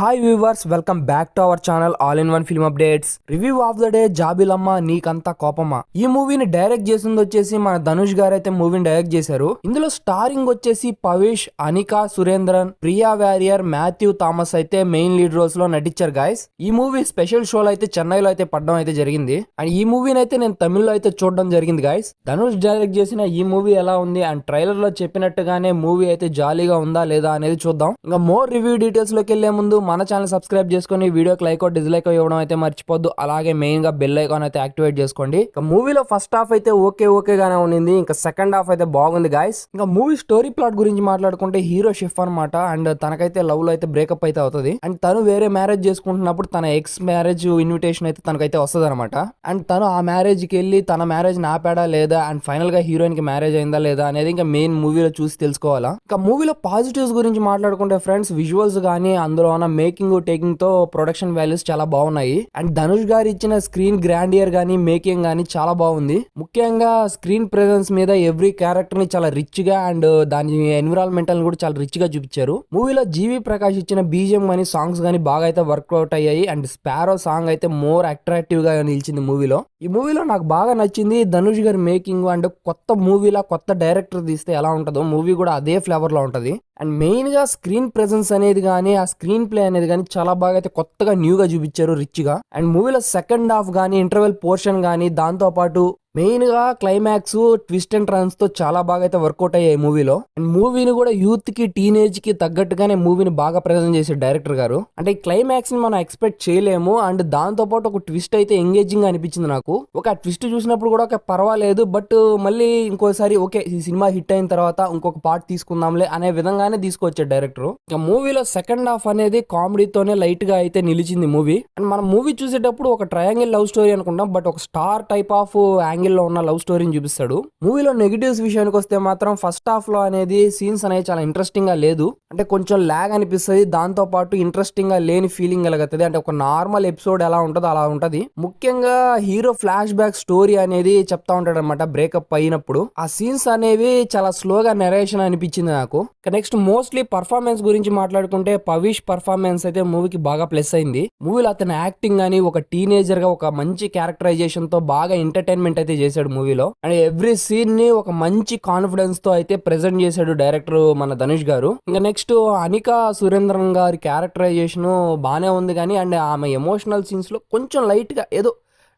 Hi viewers, welcome back to our channel all in one film updates. Review of the day జాబిలమ్మ నీకంతా కోపమా. ఈ మూవీని direct చేసింది వచ్చేసి మన ధనుష్ గారు అయితే మూవీని డైరెక్ట్ చేశారు. ఇందులో స్టారింగ్ వచ్చేసి పవిష్, అనికా సురేంద్రన్, ప్రియా వారియర్, మాథ్యూ థామస్ అయితే మెయిన్ లీడ్ రోల్స్ లో నటించారు గైస్. ఈ మూవీ స్పెషల్ షోలో అయితే చెన్నైలో అయితే పడడం అయితే జరిగింది. అండ్ ఈ మూవీని అయితే నేను తమిళ్లో అయితే చూడడం జరిగింది గైస్. ధనుష్ డైరెక్ట్ చేసిన ఈ మూవీ ఎలా ఉంది అండ్ ట్రైలర్ లో చెప్పినట్టుగానే మూవీ అయితే జాలీగా ఉందా లేదా అనేది చూద్దాం. ఇంకా మోర్ రివ్యూ డీటెయిల్స్ లోకి వెళ్లే ముందు మన ఛానల్ సబ్స్క్రైబ్ చేసుకుని వీడియోకి లైక్ డిస్లైక్ ఇవ్వడం అయితే మర్చిపోద్దు. అలాగే మెయిన్ గా బెల్ ఐకాన్ అయితే యాక్టివేట్ చేసుకోండి. ఇంకా మూవీలో ఫస్ట్ హాఫ్ అయితే ఓకే గానే ఉంది. ఇంకా సెకండ్ హాఫ్ అయితే బాగుంది గాయస్. ఇంకా మూవీ స్టోరీ ప్లాట్ గురించి మాట్లాడుకుంటే హీరో షిఫ్ అనమాట. అండ్ తనకైతే లవ్ లో అయితే బ్రేకప్ అయితే అవుతుంది. అండ్ తను వేరే మ్యారేజ్ చేసుకుంటున్నప్పుడు తన ఎక్స్ మ్యారేజ్ ఇన్విటేషన్ అయితే తనకైతే వస్తుంది అనమాట. అండ్ తను ఆ మ్యారేజ్ కి వెళ్ళి తన మ్యారేజ్ ఆపాడా లేదా అండ్ ఫైనల్ గా హీరోయిన్ కి మ్యారేజ్ అయిందా లేదా అనేది ఇంకా మెయిన్ మూవీలో చూసి తెలుసుకోవాలా. ఇంకా మూవీలో పాజిటివ్స్ గురించి మాట్లాడుకుంటే ఫ్రెండ్స్, విజువల్స్ గానీ అందులో ఉన్న మేకింగ్ టేకింగ్ తో ప్రొడక్షన్ వాల్యూస్ చాలా బాగున్నాయి. అండ్ ధనుష్ గారు ఇచ్చిన స్క్రీన్ గ్రాండియర్ గానీ మేకింగ్ గానీ చాలా బాగుంది. ముఖ్యంగా స్క్రీన్ ప్రెజెన్స్ మీద ఎవ్రీ క్యారెక్టర్ ని చాలా రిచ్ గా అండ్ దాని ఎన్విరాన్మెంటల్ కూడా చాలా రిచ్ గా చూపించారు. మూవీలో జీవి ప్రకాష్ ఇచ్చిన బీజిఎం గానీ సాంగ్స్ గానీ బాగా అయితే వర్కౌట్ అయ్యాయి. అండ్ స్పారో సాంగ్ అయితే మోర్ అట్రాక్టివ్ గా నిలిచింది మూవీలో. ఈ మూవీలో నాకు బాగా నచ్చింది ధనుష్ గారి మేకింగ్. అండ్ కొత్త మూవీలా కొత్త డైరెక్టర్ తీస్తే ఎలా ఉంటుందో మూవీ కూడా అదే ఫ్లేవర్ లో ఉంటది. అండ్ మెయిన్ గా స్క్రీన్ ప్రెజెన్స్ అనేది కానీ ఆ స్క్రీన్ ప్లే అనేది కానీ చాలా బాగా అయితే కొత్తగా న్యూగా చూపించారు, రిచ్ గా. అండ్ మూవీలో సెకండ్ హాఫ్ కానీ ఇంటర్వెల్ పోర్షన్ కానీ దాంతో పాటు మెయిన్ గా క్లైమాక్స్ ట్విస్ట్ అండ్ టర్న్స్ తో చాలా బాగా అయితే వర్కౌట్ అయ్యాయి మూవీలో. అండ్ మూవీని కూడా యూత్ కి టీనేజ్ కి తగ్గట్టుగానే మూవీని బాగా ప్రెజెంట్ చేశారు డైరెక్టర్ గారు. అంటే ఈ క్లైమాక్స్ ని మనం ఎక్స్పెక్ట్ చేయలేము. అండ్ దాంతో పాటు ఒక ట్విస్ట్ అయితే ఎంగేజింగ్ గా అనిపించింది నాకు. ఒక ట్విస్ట్ చూసినప్పుడు కూడా ఒక పర్వాలేదు, బట్ మళ్ళీ ఇంకోసారి ఓకే ఈ సినిమా హిట్ అయిన తర్వాత ఇంకొక పార్ట్ తీసుకుందాంలే అనే విధంగానే తీసుకొచ్చాడు డైరెక్టర్. ఇక మూవీలో సెకండ్ హాఫ్ అనేది కామెడీతోనే లైట్ గా అయితే నిలిచింది మూవీ. అండ్ మనం మూవీ చూసేటప్పుడు ఒక ట్రయాంగిల్ లవ్ స్టోరీ అనుకుంటాం, బట్ ఒక స్టార్ టైప్ ఆఫ్ యాంగిల్ లో ఉన్న లవ్ స్టోరీని చూపిస్తాడు. మూవీలో నెగిటివ్స్ విషయానికి వస్తే మాత్రం ఫస్ట్ హాఫ్ లో అనేది సీన్స్ అనేది చాలా ఇంట్రెస్టింగ్ గా లేదు. అంటే కొంచెం లాగ్ అనిపిస్తుంది. దాంతో పాటు ఇంట్రెస్టింగ్ గా లేని ఫీలింగ్ కలుగుతుంది. అంటే ఒక నార్మల్ ఎపిసోడ్ ఎలా ఉంటుందో అలా ఉంటది. ముఖ్యంగా హీరో ఫ్లాష్ బ్యాక్ స్టోరీ అనేది చెప్తా ఉంటాడు అనమాట బ్రేకప్ అయినప్పుడు. ఆ సీన్స్ అనేవి చాలా స్లోగా నెరేషన్ అనిపించింది నాకు. నెక్స్ట్ మోస్ట్లీ పర్ఫార్మెన్స్ గురించి మాట్లాడుకుంటే పవిష్ పర్ఫార్మెన్స్ అయితే మూవీకి బాగా ప్లస్ అయింది. మూవీలో అతని యాక్టింగ్ అని ఒక టీనేజర్ గా ఒక మంచి క్యారెక్టరైజేషన్ తో బాగా ఎంటర్టైన్మెంట్ అయితే చేశాడు మూవీలో. అండ్ ఎవ్రీ సీన్ ని ఒక మంచి కాన్ఫిడెన్స్ తో అయితే ప్రెజెంట్ చేశాడు డైరెక్టర్ మన ధనుష్ గారు. ఇంకా నెక్స్ట్ అనికా సురేంద్రన్ గారి క్యారెక్టరైజేషన్ బానే ఉంది కానీ అండ్ ఆమె ఎమోషనల్ సీన్స్ లో కొంచెం లైట్ గా ఏదో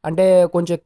అంటే కొంచెం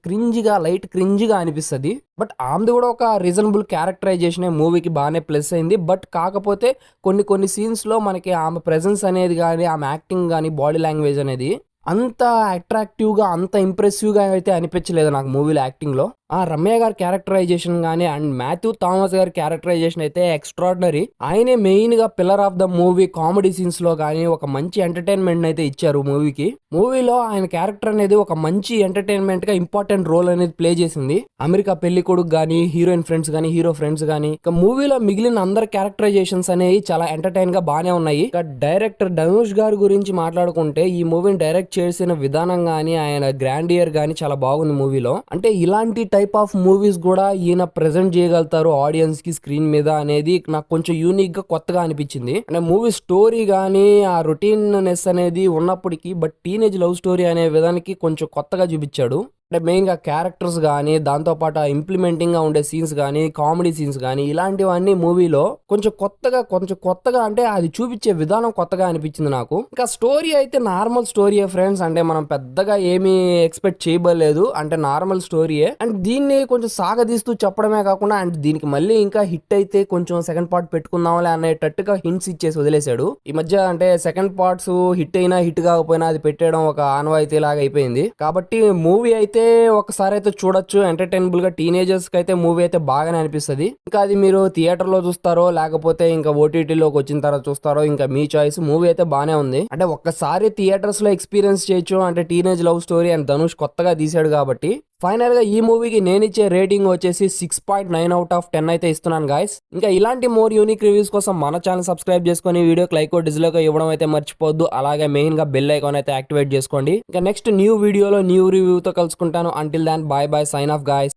లైట్ క్రింజిగా అనిపిస్తుంది. బట్ ఆమెది కూడా ఒక రీజనబుల్ క్యారెక్టరైజేషన్ మూవీకి బాగానే ప్లస్ అయింది. బట్ కాకపోతే కొన్ని సీన్స్ లో మనకి ఆమె ప్రెజెన్స్ అనేది కానీ ఆమె యాక్టింగ్ కానీ బాడీ లాంగ్వేజ్ అనేది అంత అట్రాక్టివ్ గా అంత ఇంప్రెసివ్ గా అయితే అనిపించలేదు నాకు మూవీలో యాక్టింగ్ లో. ఆ రమ్య గారి క్యారెక్టరైజేషన్ గానీ అండ్ మాథ్యూ థామస్ గారి క్యారెక్టరైజేషన్ అయితే ఎక్స్ట్రాడినరీ. ఆయనే మెయిన్ గా pillar of the movie. Comedy scenes లో కానీ ఒక మంచి ఎంటర్టైన్మెంట్ అయితే ఇచ్చారు మూవీకి. మూవీలో ఆయన క్యారెక్టర్ అనేది ఒక మంచి ఎంటర్టైన్మెంట్ గా ఇంపార్టెంట్ రోల్ అనేది ప్లే చేసింది. అమెరికా పెళ్లి కొడుకు గానీ హీరోయిన్ ఫ్రెండ్స్ గానీ హీరో ఫ్రెండ్స్ గానీ ఇక మూవీలో మిగిలిన అందరి క్యారెక్టరైజేషన్స్ అనేవి చాలా ఎంటర్టైన్ గా బానే ఉన్నాయి. ఇక డైరెక్టర్ ధనుష్ గారి గురించి మాట్లాడుకుంటే ఈ మూవీని డైరెక్ట్ చేసిన విధానం గానీ ఆయన గ్రాండియర్ గానీ చాలా బాగుంది మూవీలో. అంటే ఇలాంటి టైప్ ఆఫ్ మూవీస్ కూడా ఈయన ప్రెజెంట్ చేయగలుగుతారు ఆడియన్స్ కి స్క్రీన్ మీద అనేది నాకు కొంచెం యూనిక్ గా కొత్తగా అనిపించింది. అంటే మూవీ స్టోరీ గానీ ఆ రొటీన్ నెస్ అనేది ఉన్నప్పటికీ బట్ టీనేజ్ లవ్ స్టోరీ అనే విధానికి కొంచెం కొత్తగా చూపించాడు. అంటే మెయిన్ గా క్యారెక్టర్స్ కానీ దాంతో పాటు ఇంప్లిమెంటింగ్ గా ఉండే సీన్స్ కానీ కామెడీ సీన్స్ కానీ ఇలాంటివన్నీ మూవీలో కొంచెం కొత్తగా అంటే అది చూపించే విధానం కొత్తగా అనిపించింది నాకు. ఇంకా స్టోరీ అయితే నార్మల్ స్టోరీయే ఫ్రెండ్స్. అంటే మనం పెద్దగా ఏమీ ఎక్స్పెక్ట్ చేయబడలేదు. అంటే నార్మల్ స్టోరీయే. అండ్ దీన్ని కొంచెం సాగదీస్తూ చెప్పడమే కాకుండా అండ్ దీనికి మళ్ళీ ఇంకా హిట్ అయితే కొంచెం సెకండ్ పార్ట్ పెట్టుకుందాంలే అనేటట్టుగా హింట్స్ ఇచ్చేసి వదిలేశాడు. ఈ మధ్య అంటే సెకండ్ పార్ట్స్ హిట్ అయినా హిట్ కాకపోయినా అది పెట్టడం ఒక ఆనవాయితీ లాగా అయిపోయింది. కాబట్టి మూవీ అయితే ఒకసారి అయితే చూడొచ్చు. ఎంటర్టైనబుల్ గా టీనేజర్స్ కి అయితే మూవీ అయితే బాగానే అనిపిస్తుంది. ఇంకా అది మీరు థియేటర్ లో చూస్తారో లేకపోతే ఇంకా ఓటీటీలోకి వచ్చిన తర్వాత చూస్తారో ఇంకా మీ చాయిస్. మూవీ అయితే బానే ఉంది. అంటే ఒక్కసారి థియేటర్స్ లో ఎక్స్పీరియన్స్ చేయొచ్చు. అంటే teenage love story and Dhanush కొత్తగా తీసాడు కాబట్టి. ఫైనల్ గా ఈ మూవీకి నేను ఇచ్చే రేటింగ్ వచ్చేసి 6.9 out of 10 అయితే ఇస్తున్నాను గాయస్. ఇంకా ఇలాంటి మోర్ యూనిక్ రివ్యూస్ కోసం మన ఛానల్ సబ్స్క్రైబ్ చేసుకొని వీడియోకి లైక్ డిస్లైక్ ఇవ్వడం అయితే మర్చిపోద్దు. అలాగే మెయిన్ గా బెల్ ఐకాన్ అయితే యాక్టివేట్ చేసుకోండి. ఇంకా నెక్స్ట్ న్యూ వీడియోలో న్యూ రివ్యూతో కలుసుకుంటాను. Until then bye bye, sign off guys.